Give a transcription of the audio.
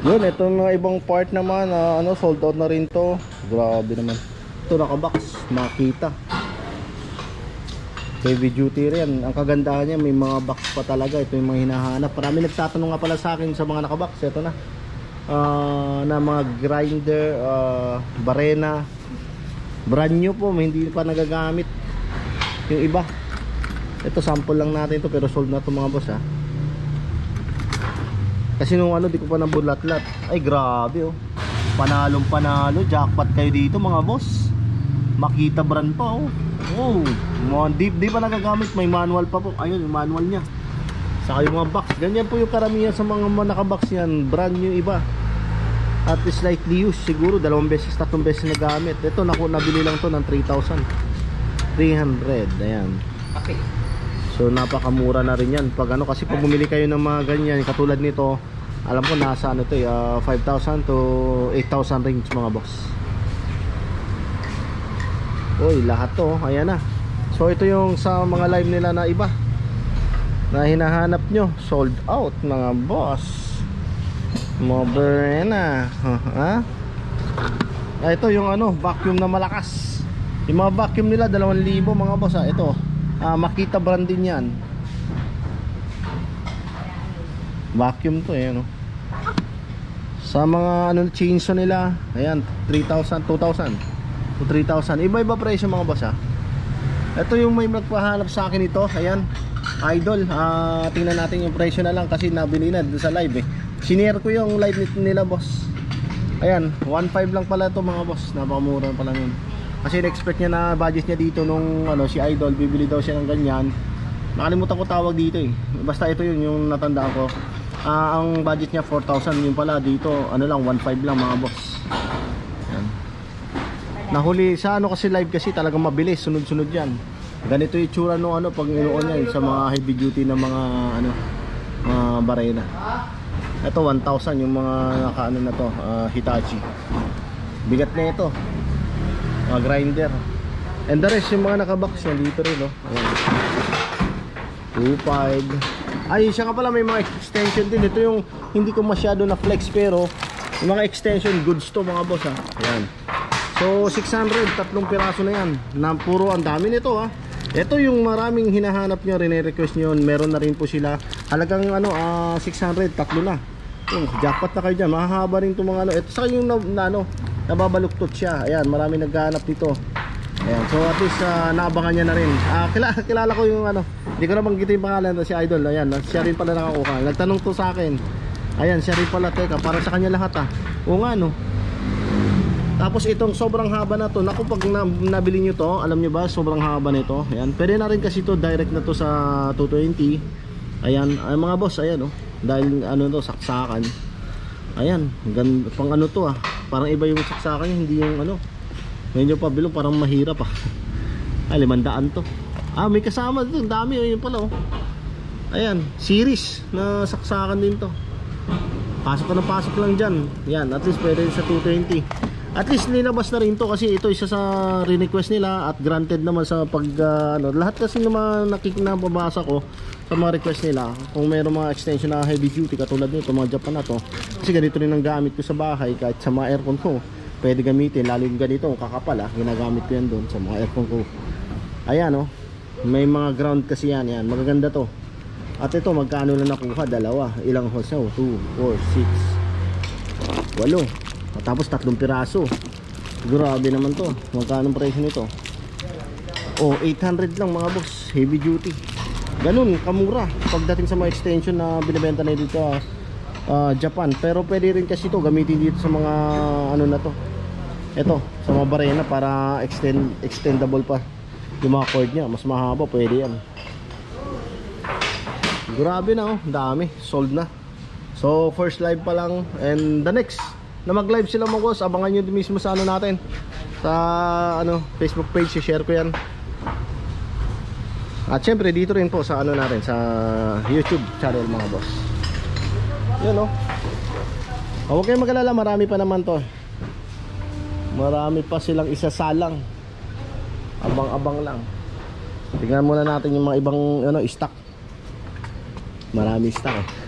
Yun, ito mga ibang part naman, sold out na rin to. Grabe naman. Ito nakabox, makita. Heavy duty rin. Ang kagandahan niya, may mga box pa talaga. Ito yung mga hinahanap. Marami nagtatanong nga pala sa akin sa mga nakabox. Ito na. Na mga grinder, barena. Brand new po, hindi pa nagagamit. Yung iba. Ito sample lang natin to pero sold na to mga boss ha. Kasi nung di ko pa nabulat-lat. Ay grabe oh. Panalong panalo, jackpot kayo dito mga boss. Makita brand pa oh. Oh, di pa nagagamit, may manual pa po. Ayun yung manual niya. Saka yung mga box, ganyan po yung karamihan sa mga nakabox yan. Brand new iba. At slightly used, siguro 2 beses, 3 beses nagamit. Ito nabili lang to ng 3,300. Ayan. Okay. So napakamura na rin yan. Pag kasi pag bumili kayo ng mga ganyan katulad nito, alam ko nasa 5,000 to 8,000 range mga boss. Uy, lahat to, ayan na. So ito yung sa mga live nila na iba na hinahanap nyo, sold out mga boss. Moderna. Ito yung vacuum na malakas. Yung mga vacuum nila 2,000 mga boss ito. Makita brand din yan. Vacuum to sa mga chainsaw nila, ayan 3,000, 2,000 to 3,000. Iba-iba presyo mga boss Ito yung may magpahanap sa akin ito. Ayan, Idol. Tingnan natin yung presyo na lang kasi nabili na sa live Sinare ko yung live nila boss. Ayan, 1,500 lang pala ito mga boss. Napakamura pala yun. Kasi na-expect niya na budget niya dito nung si Idol, bibili daw siya ng ganyan. Nakalimutan ko tawag dito Basta ito yun yung natandaan ko. Ang budget niya 4,000, yung pala dito lang 1,500 lang mga boss. Ayan. Nahuli sa kasi live kasi talagang mabilis, sunod-sunod yan. Ganito yung itsura no pag inuon niya sa mga heavy duty na mga mga barena. Ito 1,000 yung mga na to, Hitachi. Bigat na ito. Mga grinder. And the rest yung mga nakabox yan dito rin Ayan. 2,500. Ay, siya nga pala may mga extension din. Ito yung hindi ko masyado na flex pero yung mga extension goods to mga boss Ayan. So 600, 3 piraso na yan. Na puro ang dami nito Ito yung maraming hinahanap nyo, rene-request nyo. Meron na rin po sila. Halagang 600, 3 na. Jackpot na kayo dyan. Mahahaba rin itong mga Ito sa yung nababaluktot siya. Ayan, marami naghahanap dito. Ayan, so at least naabangan niya na rin. Kilala ko yung hindi ko na banggit yung pangalan si Idol. Ayan, siya rin pala nakakuha. Nagtanong to sa akin. Ayan, siya rin pala. Teka, para sa kanya lahat Oo nga Tapos itong sobrang haba na to. Naku, pag nabili nyo to, alam nyo ba, sobrang haba nito. Ayan, pwede na rin kasi to direct na to sa 220. Ayan, mga boss, ayan dahil to, saksakan. Ayan, pang to parang iba yung saksakan niya, hindi yung medyo pa bilog, parang mahirap Ay, 500 to. May kasama dito, dami yun pala Ayan, series na saksakan din to. Pasok na pasok lang dyan. Yan, at least pwede sa 220. At least nilabas na rin to kasi ito isa sa request nila at granted naman sa pag lahat kasi naman nakikita ko sa mga request nila. Kung mayroong mga extension na heavy duty katulad nito, mga Japan na to. Kasi ganito rin ang gamit ko sa bahay kahit sa mga aircon ko. Pwede gamitin, lalo yung ganito, kakapal ginagamit ko yan doon sa mga aircon ko. Ayan may mga ground kasi yan, magaganda to. At ito, magkano lang nakuha? Dalawa. Ilang holes na 2, 4, 6, 8. Tapos 3 piraso. Grabe naman to. Magkano presyo nito? 800 lang mga boss. Heavy duty. Ganun, kamura pagdating sa mga extension na binibenta na dito Japan. Pero pwede rin kasi ito gamitin dito sa mga na to. Ito, sa mga barena para extendable pa yung mga cord niya. Mas mahaba, pwede yan. Grabe na dami. Sold na. So first live pa lang. And the next na mag-live sila mga boss, abangan nyo mismo sa natin sa Facebook page, share ko yan. At syempre dito rin po sa natin sa YouTube channel mga boss. Yun huwag kayong mag-alala, marami pa naman to. Marami pa silang isasalang. Abang-abang lang. Tingnan muna natin yung mga ibang stock. Marami stock